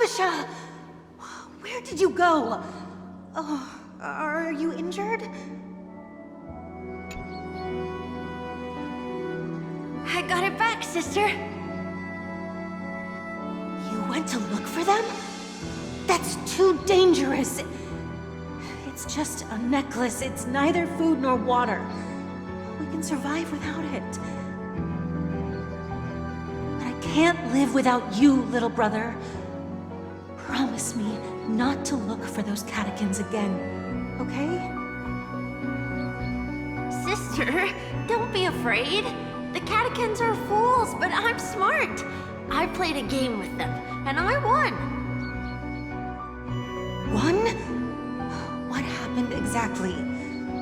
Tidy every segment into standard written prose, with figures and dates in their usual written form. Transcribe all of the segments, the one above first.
Kavasha! Where did you go? Oh, are you injured? I got it back, sister. You went to look for them? That's too dangerous. It's just a necklace. It's neither food nor water. We can survive without it. But I can't live without you, little brother. Promise me not to look for those catechins again, okay? Sister, don't be afraid. The catechins are fools, but I'm smart. I played a game with them, and I won. Won? What happened exactly?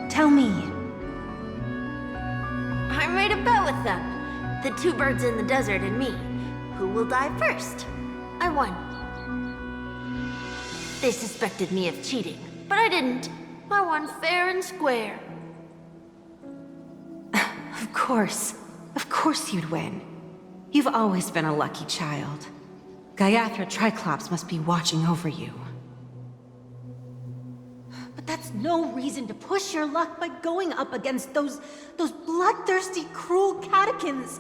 Tell me. I made a bet with them. The two birds in the desert and me. Who will die first? I won. They suspected me of cheating, but I didn't. I won fair and square. Of course. Of course you'd win. You've always been a lucky child. Gaiathra Triclops must be watching over you. But that's no reason to push your luck by going up against those bloodthirsty, cruel catechins.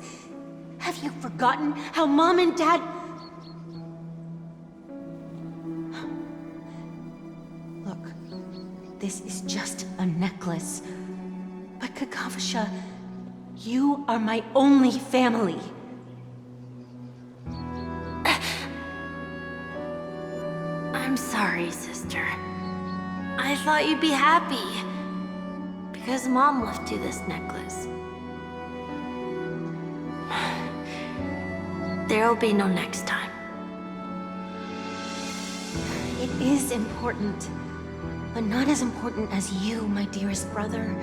Have you forgotten how Mom and Dad... Look, this is just a necklace. But Kakavasha, you are my only family. I'm sorry, sister. I thought you'd be happy. Because Mom left you this necklace. There'll be no next time. It is important, but not as important as you, my dearest brother.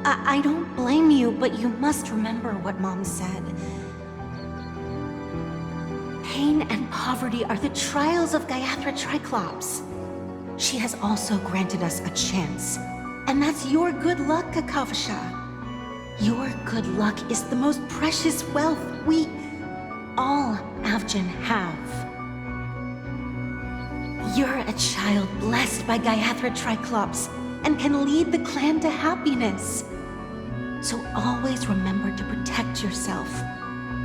I don't blame you, but you must remember what Mom said. Pain and poverty are the trials of Gaiathra Triclops. She has also granted us a chance, and that's your good luck, Kakavasha. Your good luck is the most precious wealth we, all Avgin, have. You're a child blessed by Gaiathra Triclops and can lead the clan to happiness. So always remember to protect yourself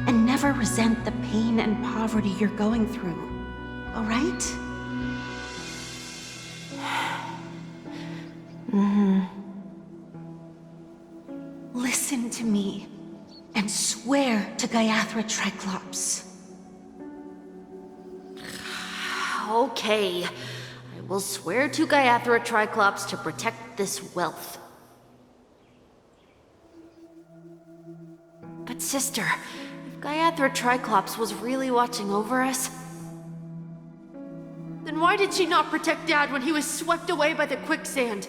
and never resent the pain and poverty you're going through, all right? Listen to me and swear to Gaiathra Triclops. Okay. I will swear to Gaiathra Triclops to protect this wealth. But sister, if Gaiathra Triclops was really watching over us, then why did she not protect Dad when he was swept away by the quicksand?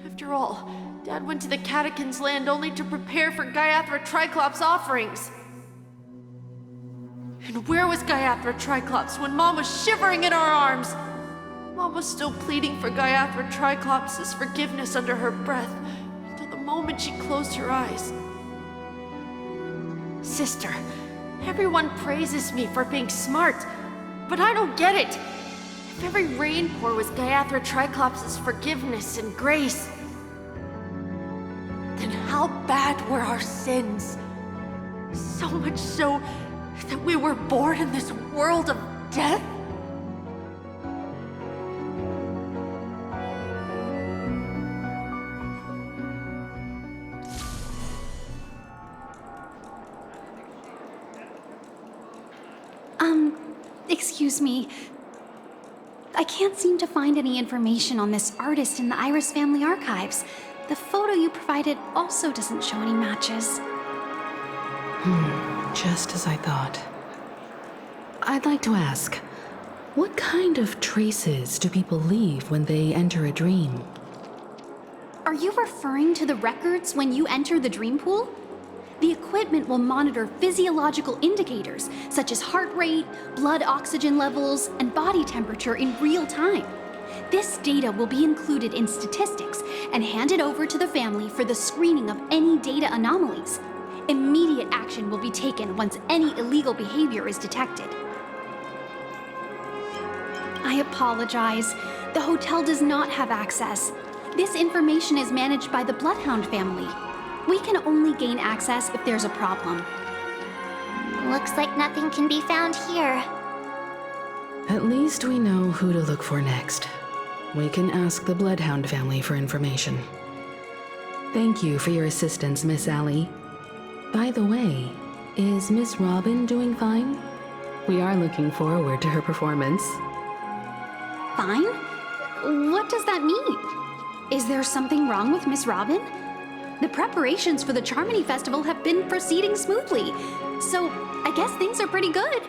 After all, Dad went to the Catechins' land only to prepare for Gaiathra Triclops' offerings. And where was Gaiathra Triclops when Mom was shivering in our arms? Mom was still pleading for Gaiathra Triclops' forgiveness under her breath until the moment she closed her eyes. Sister, everyone praises me for being smart, but I don't get it. If every rain pour was Gaiathra Triclops' forgiveness and grace, then how bad were our sins? So much so that we were born in this world of death? Excuse me. I can't seem to find any information on this artist in the Iris family archives. The photo you provided also doesn't show any matches. Just as I thought. I'd like to ask, what kind of traces do people leave when they enter a dream? Are you referring to the records when you enter the dream pool? The equipment will monitor physiological indicators such as heart rate, blood oxygen levels, and body temperature in real time. This data will be included in statistics and handed over to the family for the screening of any data anomalies. Immediate action will be taken once any illegal behavior is detected. I apologize. The hotel does not have access. This information is managed by the Bloodhound family. We can only gain access if there's a problem. Looks like nothing can be found here. At least we know who to look for next. We can ask the Bloodhound family for information. Thank you for your assistance, Miss Allie. By the way, is Miss Robin doing fine? We are looking forward to her performance. Fine? What does that mean? Is there something wrong with Miss Robin? The preparations for the Charmony Festival have been proceeding smoothly, so I guess things are pretty good.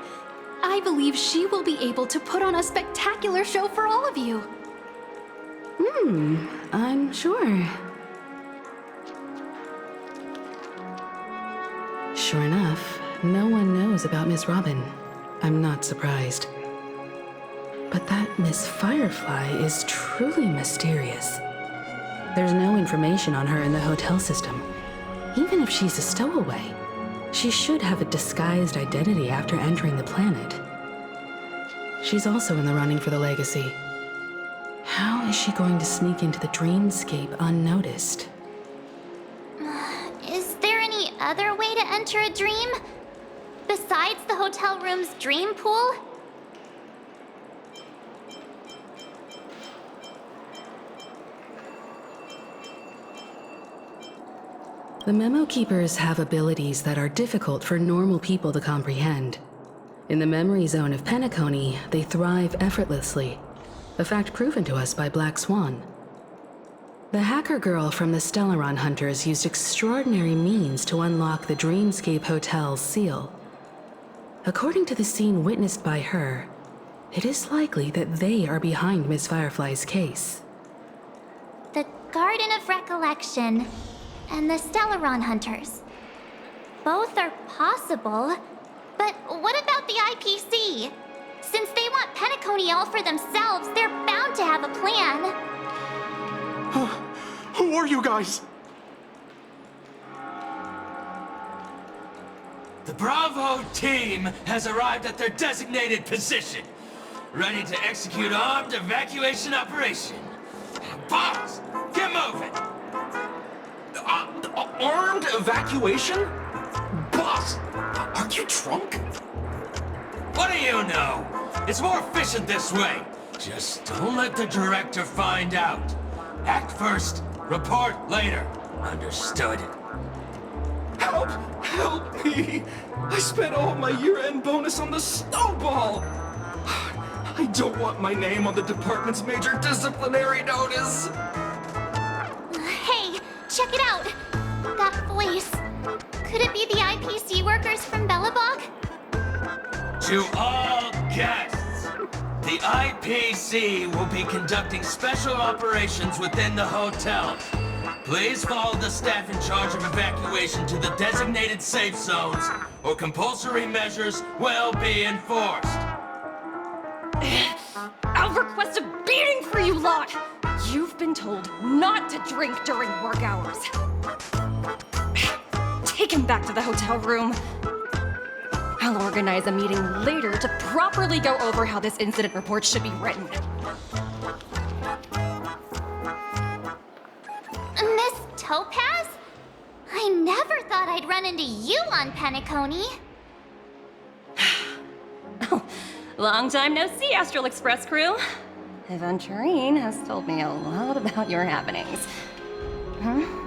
I believe she will be able to put on a spectacular show for all of you. I'm sure. Sure enough, no one knows about Miss Robin. I'm not surprised. But that Miss Firefly is truly mysterious. There's no information on her in the hotel system. Even if she's a stowaway, she should have a disguised identity after entering the planet. She's also in the running for the legacy. How is she going to sneak into the dreamscape unnoticed? Is there any other way to enter a dream? Besides the hotel room's dream pool? The Memo Keepers have abilities that are difficult for normal people to comprehend. In the memory zone of Penacony, they thrive effortlessly, a fact proven to us by Black Swan. The hacker girl from the Stellaron Hunters used extraordinary means to unlock the Dreamscape Hotel's seal. According to the scene witnessed by her, it is likely that they are behind Miss Firefly's case. The Garden of Recollection and the Stellaron Hunters. Both are possible, but what about the IPC? Since they want Penacony all for themselves, they're bound to have a plan. Who are you guys? The Bravo team has arrived at their designated position, ready to execute armed evacuation operation. Boss, get moving! Armed evacuation? Boss, are you drunk? What do you know? It's more efficient this way. Just don't let the director find out. Act first, report later. Understood? Help! Help me! I spent all my year-end bonus on the snowball! I don't want my name on the department's major disciplinary notice! Hey, check it out! That voice. Could it be the IPC workers from Belobog? To all guests, the IPC will be conducting special operations within the hotel. Please follow the staff in charge of evacuation to the designated safe zones, or compulsory measures will be enforced. I'll request a beating for you lot! You've been told not to drink during work hours. Take him back to the hotel room. I'll organize a meeting later to properly go over how this incident report should be written. Miss Topaz? I never thought I'd run into you on Penacony. Long time no see, Astral Express crew. Aventurine has told me a lot about your happenings. Huh?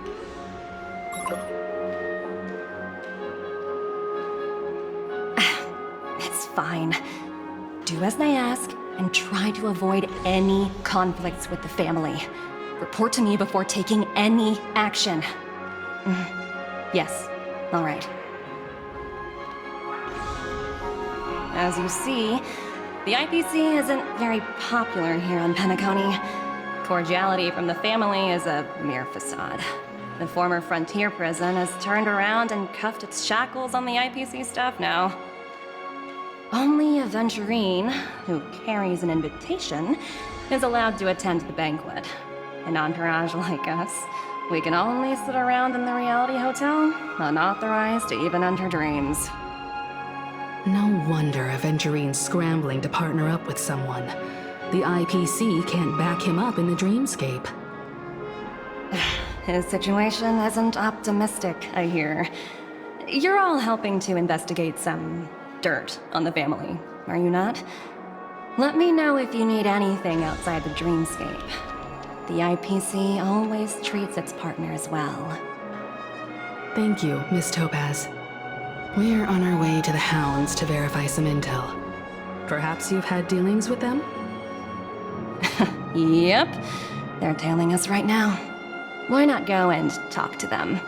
It's fine. Do as I ask and try to avoid any conflicts with the family. Report to me before taking any action. Yes, all right. As you see, the IPC isn't very popular here on Penacony. Cordiality from the family is a mere facade. The former frontier prison has turned around and cuffed its shackles on the IPC staff now. Only Aventurine, who carries an invitation, is allowed to attend the banquet. An entourage like us, we can only sit around in the reality hotel, unauthorized to even enter dreams. No wonder Aventurine's scrambling to partner up with someone. The IPC can't back him up in the dreamscape. His situation isn't optimistic, I hear. You're all helping to investigate some dirt on the family, are you not? Let me know if you need anything outside the dreamscape. The IPC always treats its partners well. Thank you, Miss Topaz. We're on our way to the Hounds to verify some intel. Perhaps you've had dealings with them? Yep, they're tailing us right now. Why not go and talk to them?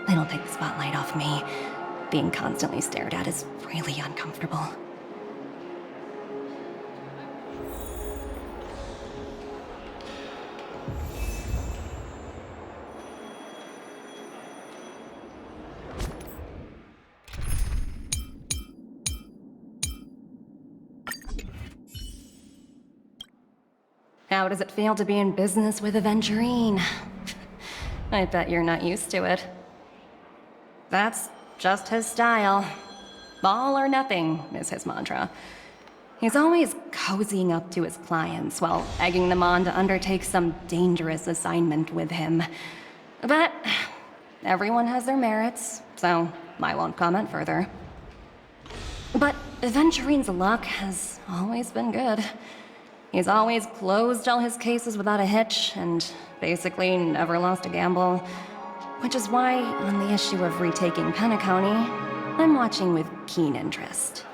It'll take the spotlight off me. Being constantly stared at is really uncomfortable. How does it feel to be in business with Aventurine? I bet you're not used to it. That's just his style. All or nothing is his mantra. He's always cozying up to his clients while egging them on to undertake some dangerous assignment with him. But everyone has their merits, so I won't comment further. But Aventurine's luck has always been good. He's always closed all his cases without a hitch, and basically never lost a gamble. Which is why, on the issue of retaking Penacony, I'm watching with keen interest.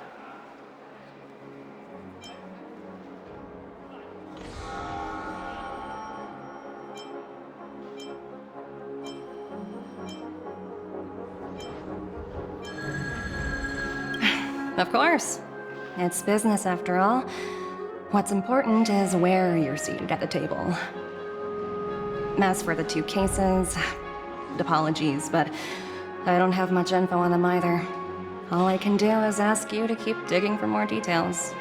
Of course. It's business after all. What's important is where you're seated at the table. As for the two cases, apologies, but I don't have much info on them either. All I can do is ask you to keep digging for more details.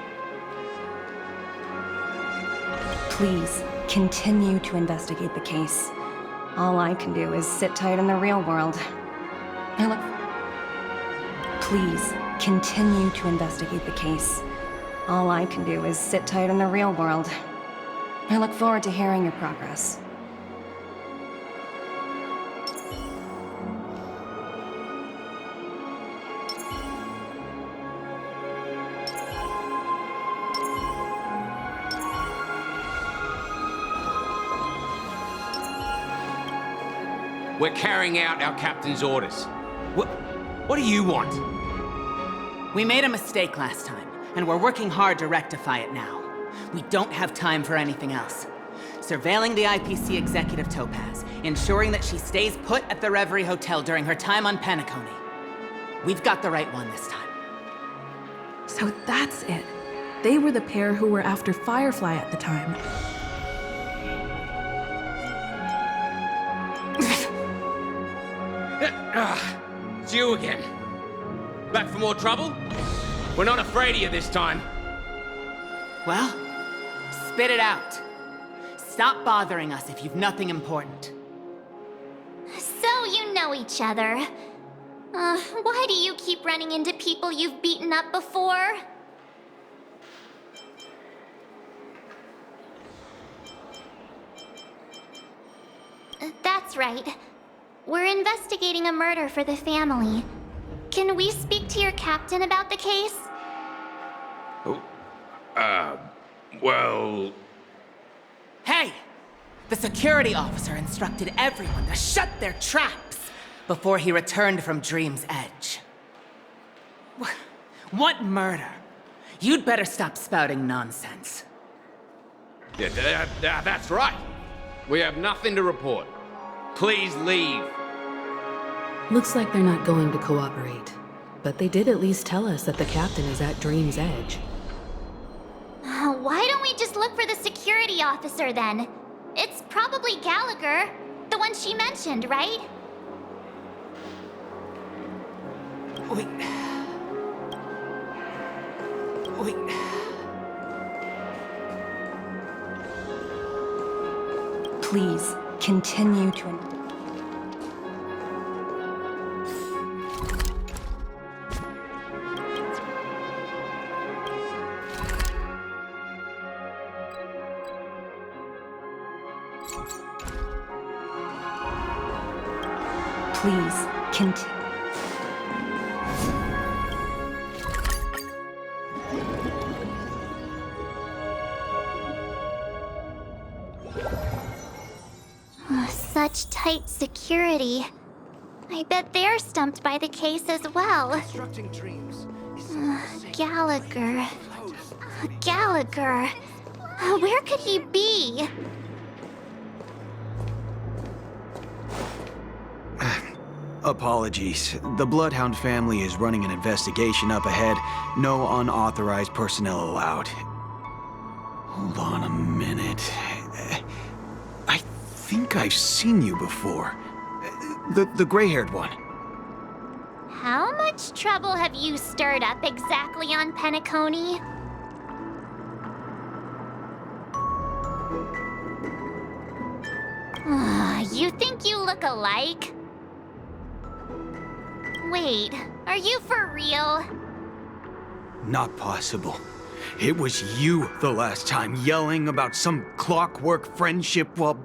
Please, continue to investigate the case. All I can do is sit tight in the real world. Please, continue to investigate the case. All I can do is sit tight in the real world. I look forward to hearing your progress. We're carrying out our captain's orders. What do you want? We made a mistake last time, and we're working hard to rectify it now. We don't have time for anything else. Surveilling the IPC executive Topaz, ensuring that she stays put at the Reverie Hotel during her time on Penacony. We've got the right one this time. So that's it. They were the pair who were after Firefly at the time. It's you again. Back for more trouble? We're not afraid of you this time. Well, spit it out. Stop bothering us if you've nothing important. So you know each other. Why do you keep running into people you've beaten up before? That's right. We're investigating a murder for the family. Can we speak to your captain about the case? Well... Hey! The security officer instructed everyone to shut their traps before he returned from Dream's Edge. What murder? You'd better stop spouting nonsense. Yeah, that's right. We have nothing to report. Please leave. Looks like they're not going to cooperate. But they did at least tell us that the captain is at Dream's Edge. Why don't we just look for the security officer then? It's probably Gallagher, the one she mentioned, right? Wait. Please, continue to... Please, continue. Such tight security. I bet they're stumped by the case as well. Gallagher. Gallagher. Where could he be? Apologies. The Bloodhound family is running an investigation up ahead. No unauthorized personnel allowed. Hold on a minute. I think I've seen you before. The gray-haired one. How much trouble have you stirred up exactly on Penacony? You think you look alike? Wait, are you for real? Not possible. It was you the last time yelling about some clockwork friendship while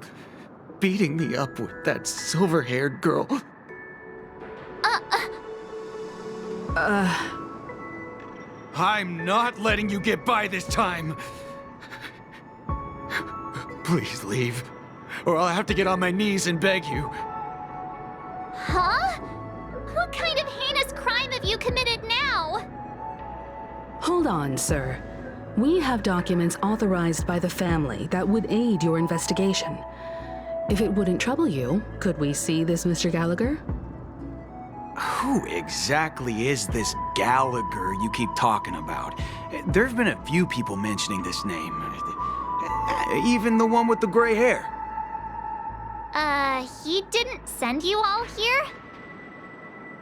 beating me up with that silver-haired girl. I'm not letting you get by this time. Please leave, or I'll have to get on my knees and beg you. Huh? What kind of heinous crime have you committed now? Hold on, sir. We have documents authorized by the family that would aid your investigation. If it wouldn't trouble you, could we see this Mr. Gallagher? Who exactly is this Gallagher you keep talking about? There's been a few people mentioning this name. Even the one with the gray hair. He didn't send you all here?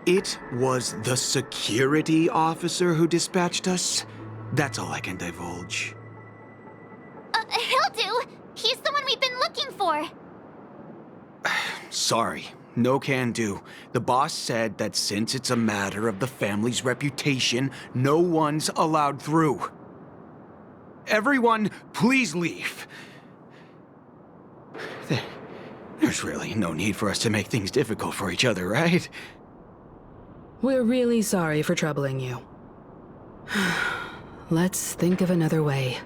It was the security officer who dispatched us. That's all I can divulge. He'll do. He's the one we've been looking for. Sorry, no can do. The boss said that since it's a matter of the family's reputation, no one's allowed through. Everyone, please leave. There's really no need for us to make things difficult for each other, right? We're really sorry for troubling you. Let's think of another way.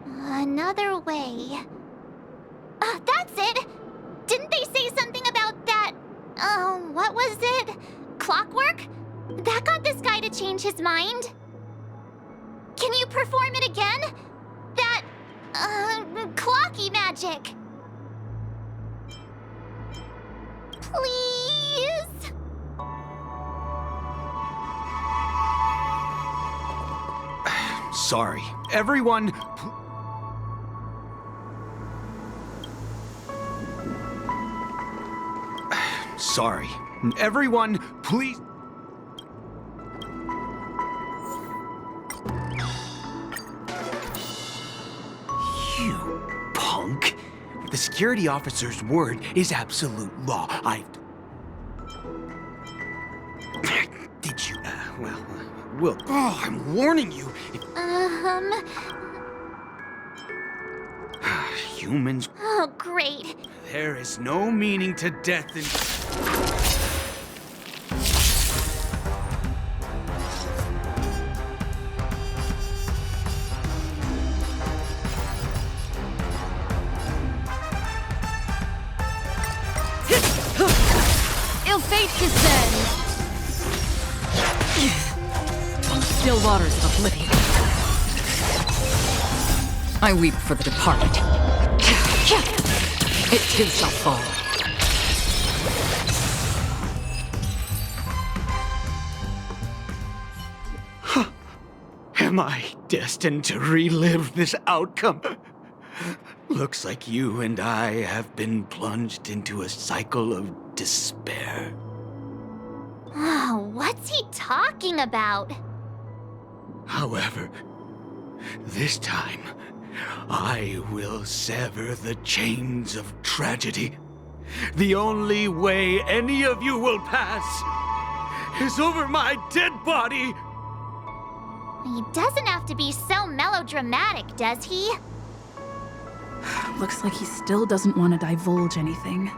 Another way. That's it! Didn't they say something about that... what was it? Clockwork? That got this guy to change his mind? Can you perform it again? That... clocky magic. Please? Sorry. Everyone... Sorry. Everyone, please... You punk. The security officer's word is absolute law. Did you... well... Oh, I'm warning you. Humans... Oh, great. There is no meaning to death in... Ill fate descend! Still waters of oblivion. I weep for the departed. It too shall fall. Am I destined to relive this outcome? Looks like you and I have been plunged into a cycle of despair. What's he talking about? However, this time, I will sever the chains of tragedy. The only way any of you will pass is over my dead body! He doesn't have to be so melodramatic, does he? Looks like he still doesn't want to divulge anything.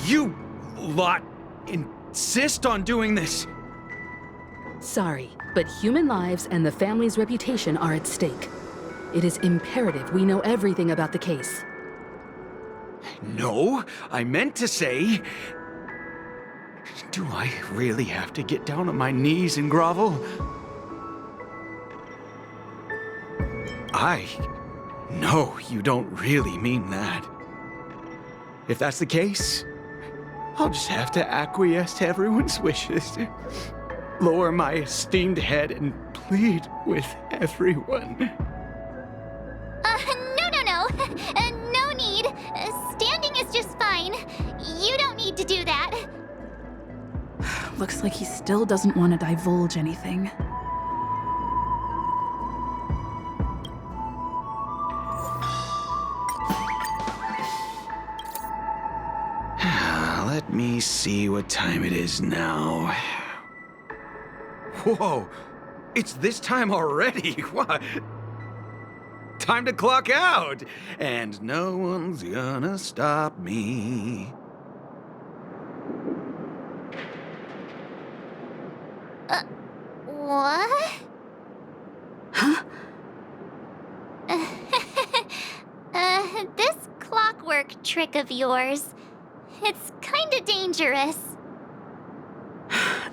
You lot insist on doing this? Sorry, but human lives and the family's reputation are at stake. It is imperative we know everything about the case. No, I meant to say... Do I really have to get down on my knees and grovel? No, you don't really mean that. If that's the case, I'll just have to acquiesce to everyone's wishes. Lower my esteemed head and plead with everyone. No. No need. Standing is just fine. You don't need to do that. Looks like he still doesn't want to divulge anything. Let me see what time it is now. Whoa! It's this time already! What? Time to clock out! And no one's gonna stop me. What? Huh? This clockwork trick of yours, it's kinda dangerous.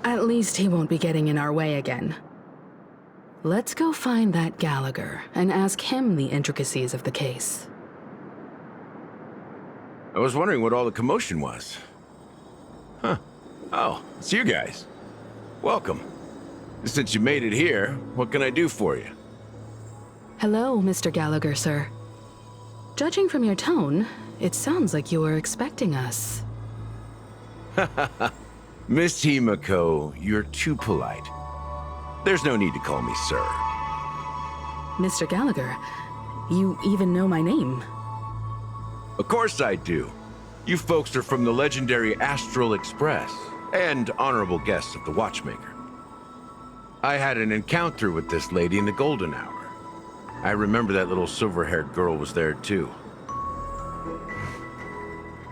At least he won't be getting in our way again. Let's go find that Gallagher and ask him the intricacies of the case. I was wondering what all the commotion was. Huh. Oh, it's you guys. Welcome. Since you made it here, what can I do for you? Hello, Mr. Gallagher, sir. Judging from your tone, it sounds like you were expecting us. Miss Himiko, you're too polite. There's no need to call me sir. Mr. Gallagher, you even know my name. Of course I do. You folks are from the legendary Astral Express, and honorable guests of the Watchmaker. I had an encounter with this lady in the Golden Hour. I remember that little silver-haired girl was there too.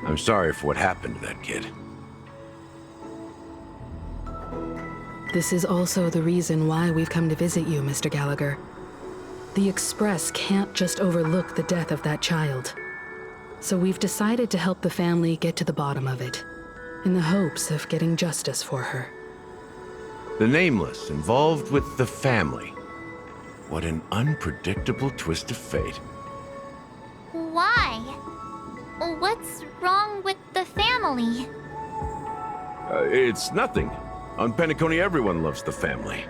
I'm sorry for what happened to that kid. This is also the reason why we've come to visit you, Mr. Gallagher. The Express can't just overlook the death of that child. So we've decided to help the family get to the bottom of it, in the hopes of getting justice for her. The Nameless involved with the family. What an unpredictable twist of fate. Why? What's wrong with the family? It's nothing. On Penacony, everyone loves the family.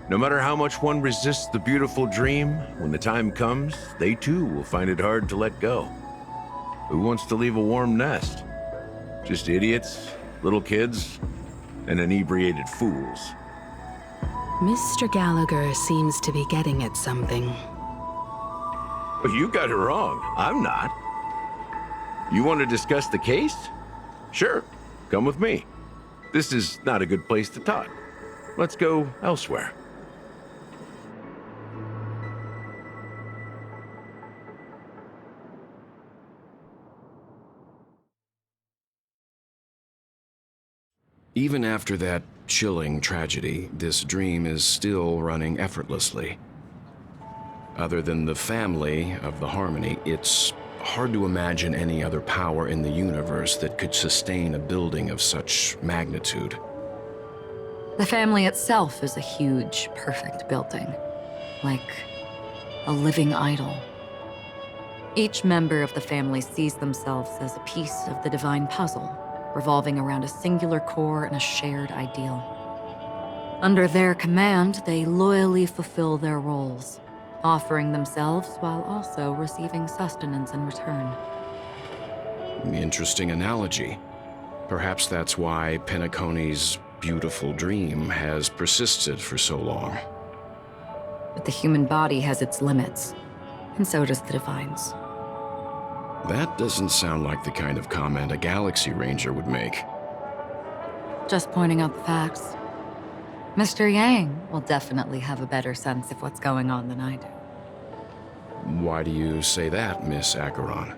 No matter how much one resists the beautiful dream, when the time comes, they too will find it hard to let go. Who wants to leave a warm nest? Just idiots, little kids, and inebriated fools. Mr. Gallagher seems to be getting at something. Well, you got it wrong. I'm not. You want to discuss the case? Sure, come with me. This is not a good place to talk. Let's go elsewhere. Even after that chilling tragedy, this dream is still running effortlessly. Other than the family of the Harmony, it's hard to imagine any other power in the universe that could sustain a building of such magnitude. The family itself is a huge, perfect building, like a living idol. Each member of the family sees themselves as a piece of the divine puzzle, revolving around a singular core and a shared ideal. Under their command, they loyally fulfill their roles, offering themselves while also receiving sustenance in return. Interesting analogy. Perhaps that's why Penacony's beautiful dream has persisted for so long. But the human body has its limits, and so does the divine's. That doesn't sound like the kind of comment a Galaxy Ranger would make. Just pointing out the facts. Mr. Yang will definitely have a better sense of what's going on than I do. Why do you say that, Miss Acheron?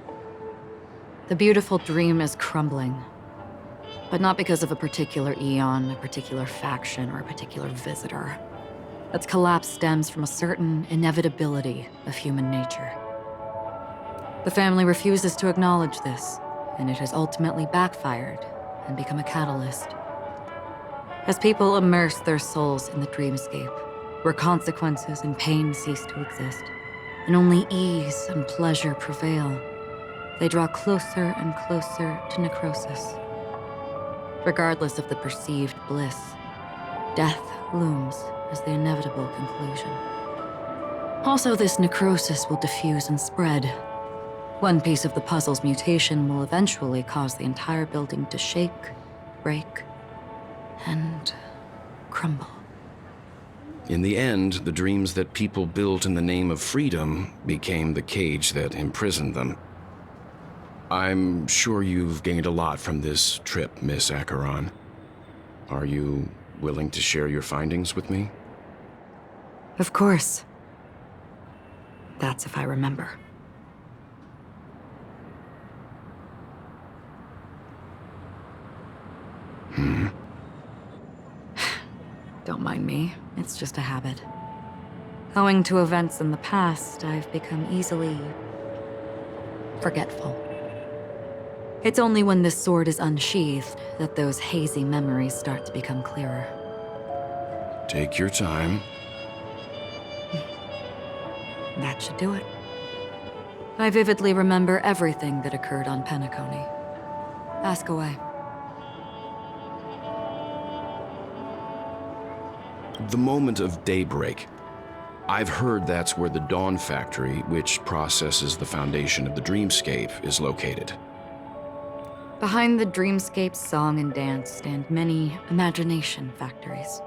The beautiful dream is crumbling. But not because of a particular eon, a particular faction, or a particular visitor. Its collapse stems from a certain inevitability of human nature. The family refuses to acknowledge this, and it has ultimately backfired and become a catalyst. As people immerse their souls in the dreamscape, where consequences and pain cease to exist, and only ease and pleasure prevail, they draw closer and closer to necrosis. Regardless of the perceived bliss, death looms as the inevitable conclusion. Also, this necrosis will diffuse and spread. One piece of the puzzle's mutation will eventually cause the entire building to shake, break, and crumble. In the end, the dreams that people built in the name of freedom became the cage that imprisoned them. I'm sure you've gained a lot from this trip, Miss Acheron. Are you willing to share your findings with me? Of course. That's if I remember. Don't mind me. It's just a habit. Owing to events in the past, I've become easily forgetful. It's only when this sword is unsheathed that those hazy memories start to become clearer. Take your time. That should do it. I vividly remember everything that occurred on Penacony. Ask away. The moment of daybreak. I've heard that's where the Dawn Factory, which processes the foundation of the dreamscape, is located. Behind the dreamscape's song and dance stand many imagination factories.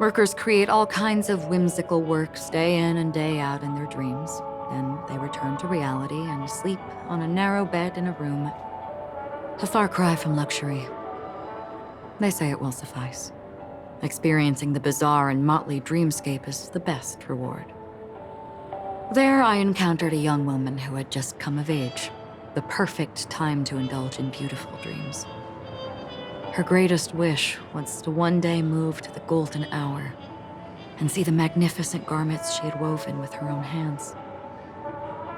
Workers create all kinds of whimsical works day in and day out in their dreams. Then they return to reality and sleep on a narrow bed in a room. A far cry from luxury. They say it will suffice. Experiencing the bizarre and motley dreamscape is the best reward. There I encountered a young woman who had just come of age. The perfect time to indulge in beautiful dreams. Her greatest wish was to one day move to the golden hour and see the magnificent garments she had woven with her own hands.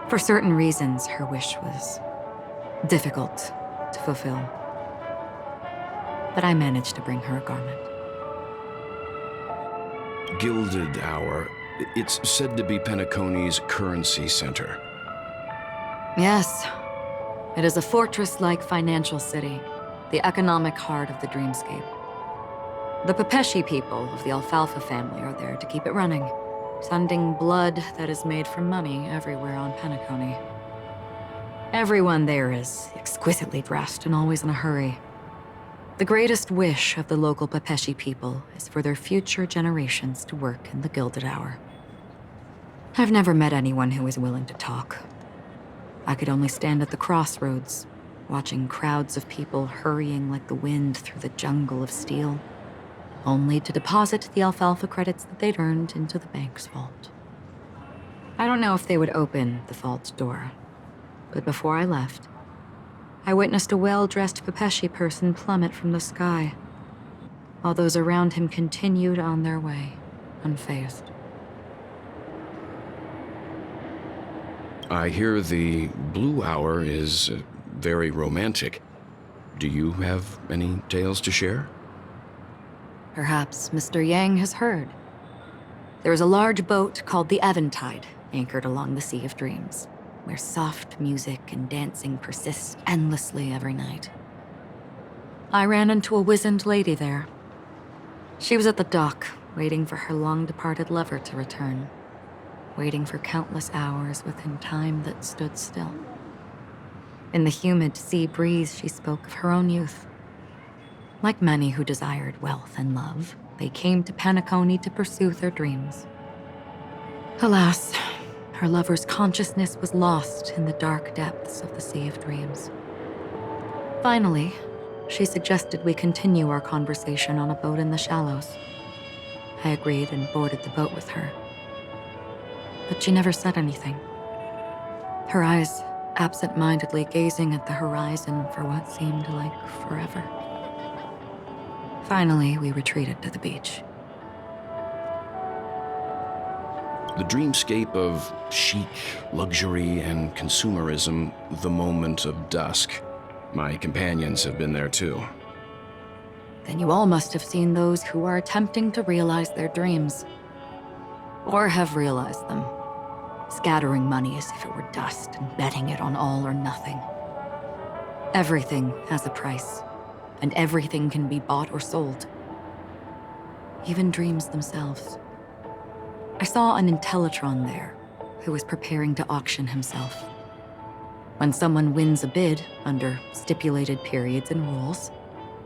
For certain reasons, her wish was difficult to fulfill. But I managed to bring her a garment. Gilded Hour. It's said to be Penacony's currency center. Yes. It is a fortress-like financial city, the economic heart of the dreamscape. The Pepeshi people of the Alfalfa family are there to keep it running, sending blood that is made from money everywhere on Penacony. Everyone there is exquisitely dressed and always in a hurry. The greatest wish of the local Pepeshi people is for their future generations to work in the Gilded Hour. I've never met anyone who is willing to talk. I could only stand at the crossroads, watching crowds of people hurrying like the wind through the jungle of steel, only to deposit the alfalfa credits that they'd earned into the bank's vault. I don't know if they would open the vault door, but before I left, I witnessed a well-dressed Pepeshi person plummet from the sky, while those around him continued on their way, unfazed. I hear the Blue Hour is very romantic. Do you have any tales to share? Perhaps Mr. Yang has heard. There is a large boat called the Eventide, anchored along the Sea of Dreams, where soft music and dancing persist endlessly every night. I ran into a wizened lady there. She was at the dock, waiting for her long-departed lover to return, waiting for countless hours within time that stood still. In the humid sea breeze, she spoke of her own youth. Like many who desired wealth and love, they came to Penacony to pursue their dreams. Alas, her lover's consciousness was lost in the dark depths of the Sea of Dreams. Finally, she suggested we continue our conversation on a boat in the shallows. I agreed and boarded the boat with her. But she never said anything. Her eyes absent-mindedly gazing at the horizon for what seemed like forever. Finally, we retreated to the beach. The dreamscape of chic, luxury, and consumerism, the moment of dusk. My companions have been there too. Then you all must have seen those who are attempting to realize their dreams. Or have realized them, scattering money as if it were dust and betting it on all or nothing. Everything has a price, and everything can be bought or sold. Even dreams themselves. I saw an Intellitron there, who was preparing to auction himself. When someone wins a bid under stipulated periods and rules,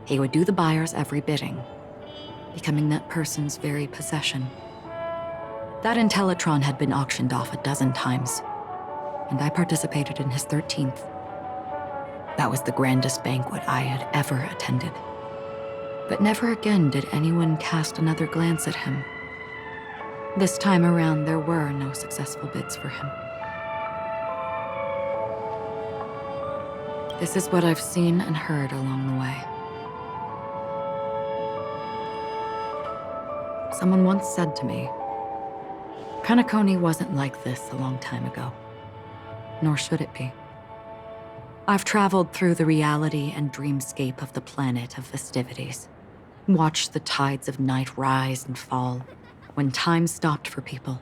he would do the buyer's every bidding, becoming that person's very possession. That Intellitron had been auctioned off 12 times, and I participated in his 13th. That was the grandest banquet I had ever attended. But never again did anyone cast another glance at him. This time around, there were no successful bids for him. This is what I've seen and heard along the way. Someone once said to me, Penacony wasn't like this a long time ago, nor should it be. I've traveled through the reality and dreamscape of the planet of festivities, watched the tides of night rise and fall when time stopped for people,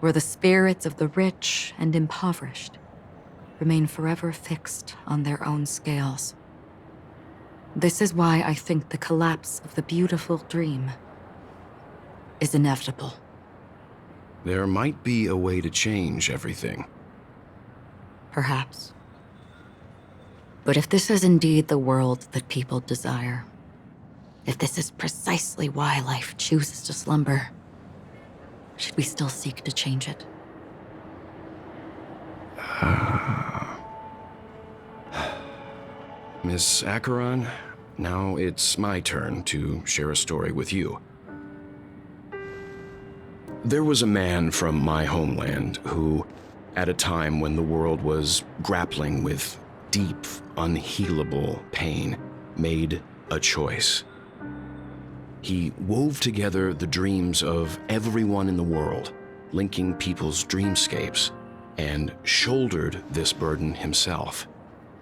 where the spirits of the rich and impoverished remain forever fixed on their own scales. This is why I think the collapse of the beautiful dream is inevitable. There might be a way to change everything. Perhaps. But if this is indeed the world that people desire, if this is precisely why life chooses to slumber, should we still seek to change it? Miss Acheron, now it's my turn to share a story with you. There was a man from my homeland who, at a time when the world was grappling with deep, unhealable pain, made a choice. He wove together the dreams of everyone in the world, linking people's dreamscapes, and shouldered this burden himself.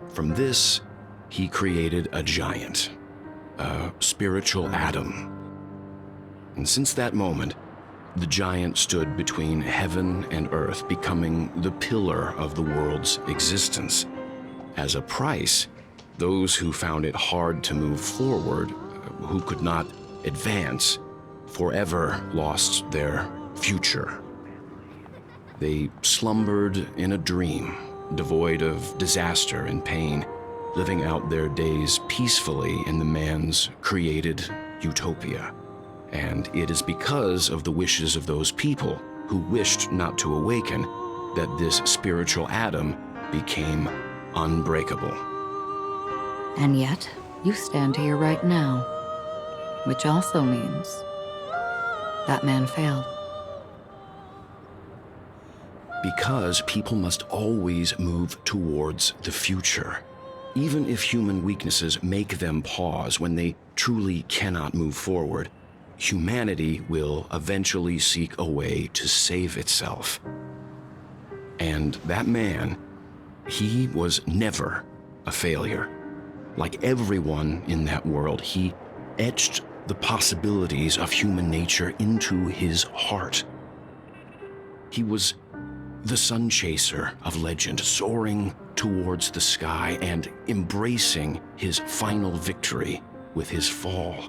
From this, he created a giant, a spiritual atom. And since that moment, the giant stood between heaven and earth, becoming the pillar of the world's existence. As a price, those who found it hard to move forward, who could not advance, forever lost their future. They slumbered in a dream, devoid of disaster and pain, living out their days peacefully in the man's created utopia. And it is because of the wishes of those people who wished not to awaken that this spiritual atom became unbreakable. And yet, you stand here right now, which also means that man failed. Because people must always move towards the future. Even if human weaknesses make them pause when they truly cannot move forward, humanity will eventually seek a way to save itself. And that man, he was never a failure. Like everyone in that world, he etched the possibilities of human nature into his heart. He was the sun chaser of legend, soaring towards the sky and embracing his final victory with his fall.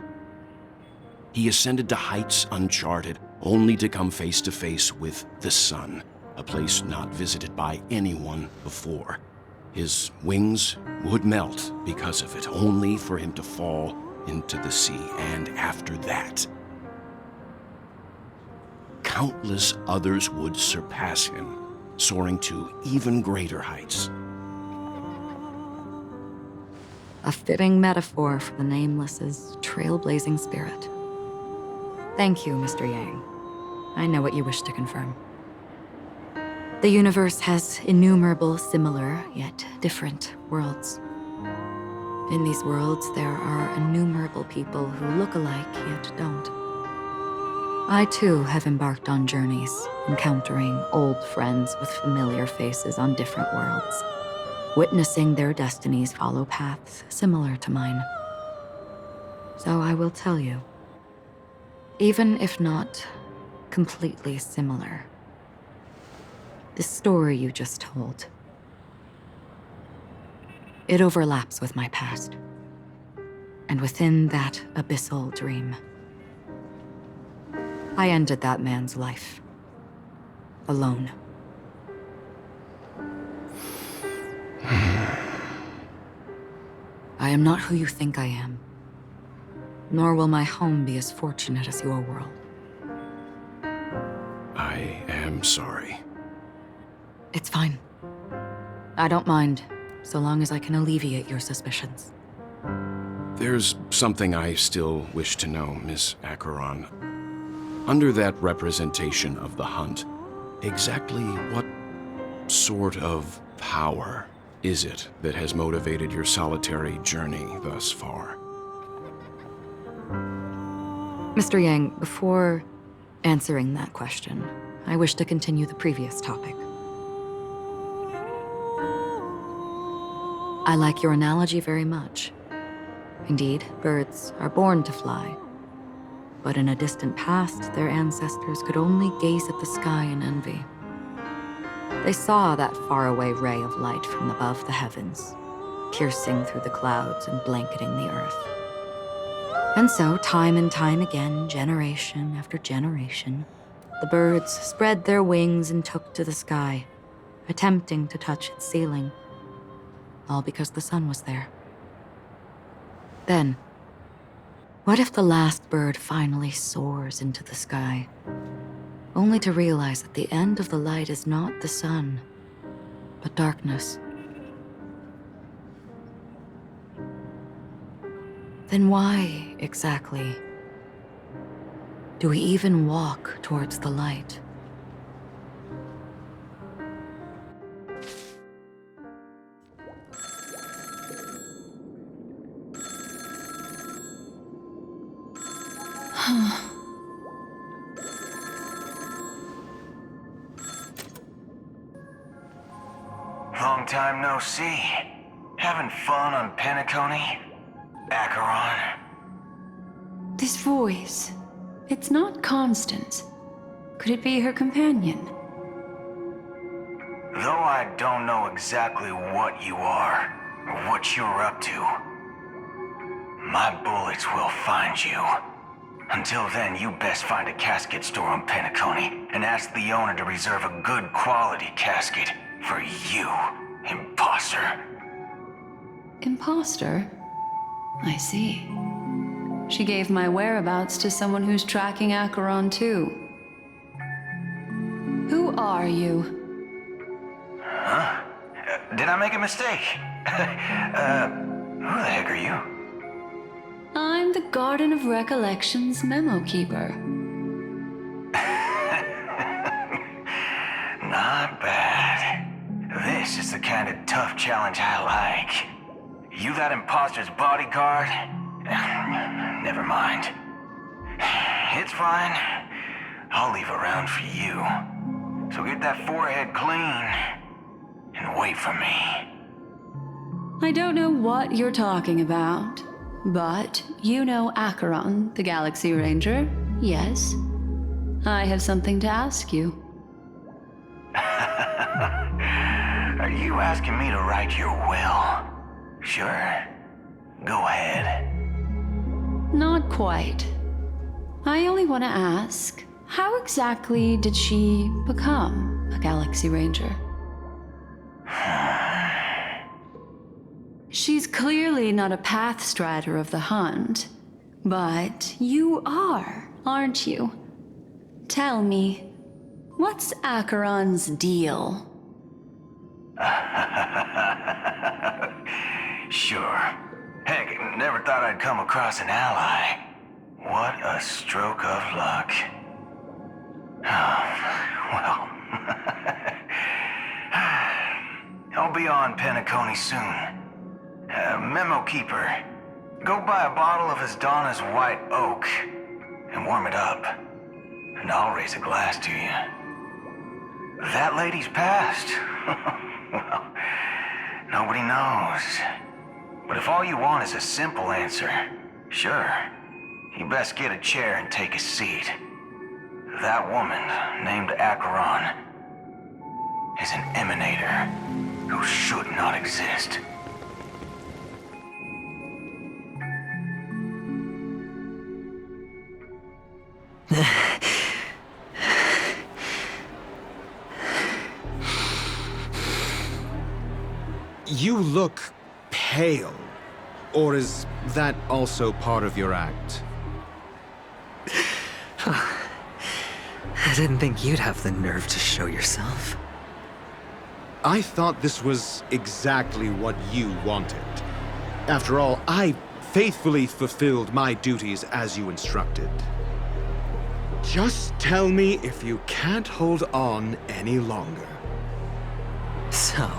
He ascended to heights uncharted, only to come face to face with the sun, a place not visited by anyone before. His wings would melt because of it, only for him to fall into the sea. And after that, countless others would surpass him, soaring to even greater heights. A fitting metaphor for the Nameless's trailblazing spirit. Thank you, Mr. Yang. I know what you wish to confirm. The universe has innumerable similar, yet different worlds. In these worlds, there are innumerable people who look alike, yet don't. I too have embarked on journeys, encountering old friends with familiar faces on different worlds, witnessing their destinies follow paths similar to mine. So I will tell you, even if not completely similar, the story you just told, it overlaps with my past. And within that abyssal dream, I ended that man's life. Alone. I am not who you think I am. Nor will my home be as fortunate as your world. I am sorry. It's fine. I don't mind, so long as I can alleviate your suspicions. There's something I still wish to know, Miss Acheron. Under that representation of the hunt, exactly what sort of power is it that has motivated your solitary journey thus far? Mr. Yang, before answering that question, I wish to continue the previous topic. I like your analogy very much. Indeed, birds are born to fly. But in a distant past, their ancestors could only gaze at the sky in envy. They saw that faraway ray of light from above the heavens, piercing through the clouds and blanketing the earth. And so, time and time again, generation after generation, the birds spread their wings and took to the sky, attempting to touch its ceiling, all because the sun was there. Then, what if the last bird finally soars into the sky, only to realize that the end of the light is not the sun, but darkness? Then why, exactly, do we even walk towards the light? Long time no see. Having fun on Penacony? Acheron? This voice, it's not Constance. Could it be her companion? Though I don't know exactly what you are, or what you're up to, my bullets will find you. Until then, you best find a casket store on Penacony and ask the owner to reserve a good quality casket for you, imposter. Imposter? I see. She gave my whereabouts to someone who's tracking Acheron too. Who are you? Huh? Did I make a mistake? Who the heck are you? I'm the Garden of Recollection's memo keeper. Not bad. This is the kind of tough challenge I like. You that imposter's bodyguard? Never mind. It's fine. I'll leave a round for you. So get that forehead clean and wait for me. I don't know what you're talking about, but you know Acheron, the Galaxy Ranger, yes? I have something to ask you. Are you asking me to write your will? Sure. Go ahead. Not quite. I only want to ask, how exactly did she become a Galaxy Ranger? She's clearly not a pathstrider of the hunt, but you are, aren't you? Tell me, what's Acheron's deal? Sure. Heck, never thought I'd come across an ally. What a stroke of luck. Oh, well, I'll be on Penacony soon. Memo Keeper, go buy a bottle of Asdana's White Oak and warm it up, and I'll raise a glass to you. That lady's passed. Well, nobody knows. But if all you want is a simple answer, sure, you best get a chair and take a seat. That woman, named Acheron, is an emanator who should not exist. You look pale. Or is that also part of your act? I didn't think you'd have the nerve to show yourself. I thought this was exactly what you wanted. After all, I faithfully fulfilled my duties as you instructed. Just tell me if you can't hold on any longer. So,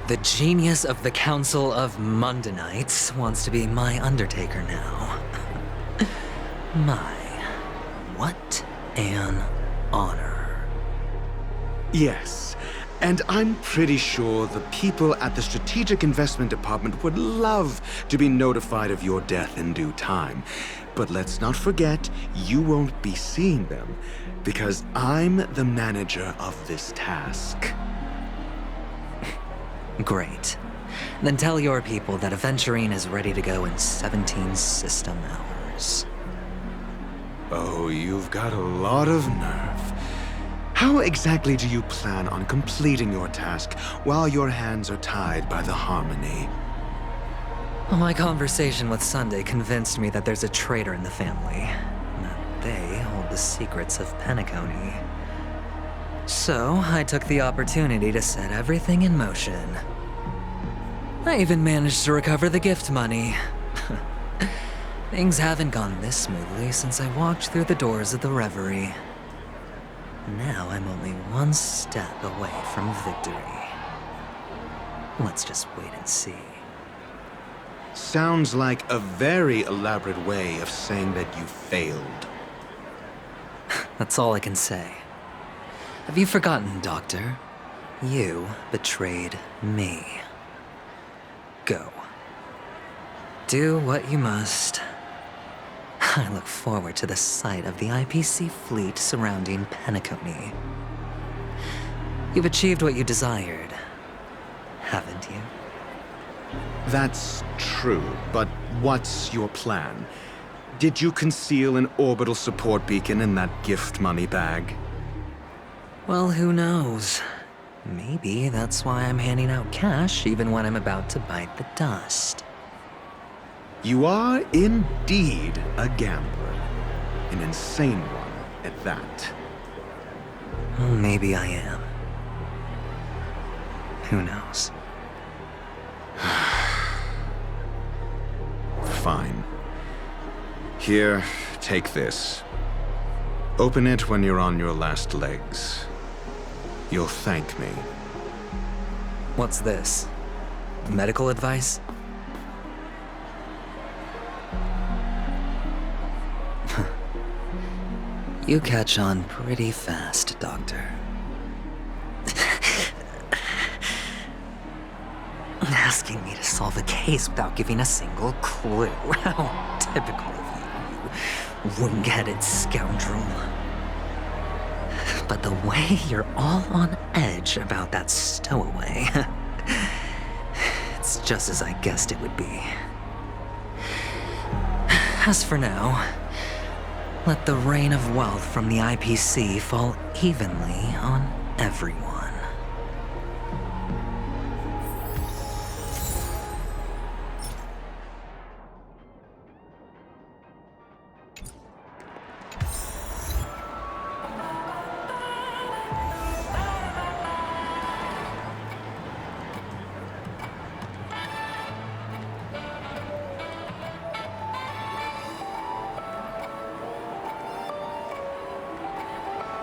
the genius of the Council of Mundanites wants to be my Undertaker now. My, what an honor. Yes, and I'm pretty sure the people at the Strategic Investment Department would love to be notified of your death in due time. But let's not forget, you won't be seeing them, because I'm the manager of this task. Great. Then tell your people that Aventurine is ready to go in 17 system hours. Oh, you've got a lot of nerve. How exactly do you plan on completing your task while your hands are tied by the Harmony? Well, my conversation with Sunday convinced me that there's a traitor in the family, and that they hold the secrets of Penacony. So, I took the opportunity to set everything in motion. I even managed to recover the gift money. Things haven't gone this smoothly since I walked through the doors of the Reverie. Now I'm only one step away from victory. Let's just wait and see. Sounds like a very elaborate way of saying that you failed. That's all I can say. Have you forgotten, Doctor? You betrayed me. Go. Do what you must. I look forward to the sight of the IPC fleet surrounding Penacony. You've achieved what you desired, haven't you? That's true, but what's your plan? Did you conceal an orbital support beacon in that gift money bag? Well, who knows? Maybe that's why I'm handing out cash even when I'm about to bite the dust. You are indeed a gambler. An insane one at that. Well, maybe I am. Who knows? Fine. Here, take this. Open it when you're on your last legs. You'll thank me. What's this? Medical advice? You catch on pretty fast, Doctor. Asking me to solve a case without giving a single clue. How typical of you wing-headed scoundrel. But the way you're all on edge about that stowaway, it's just as I guessed it would be. As for now, let the rain of wealth from the IPC fall evenly on everyone.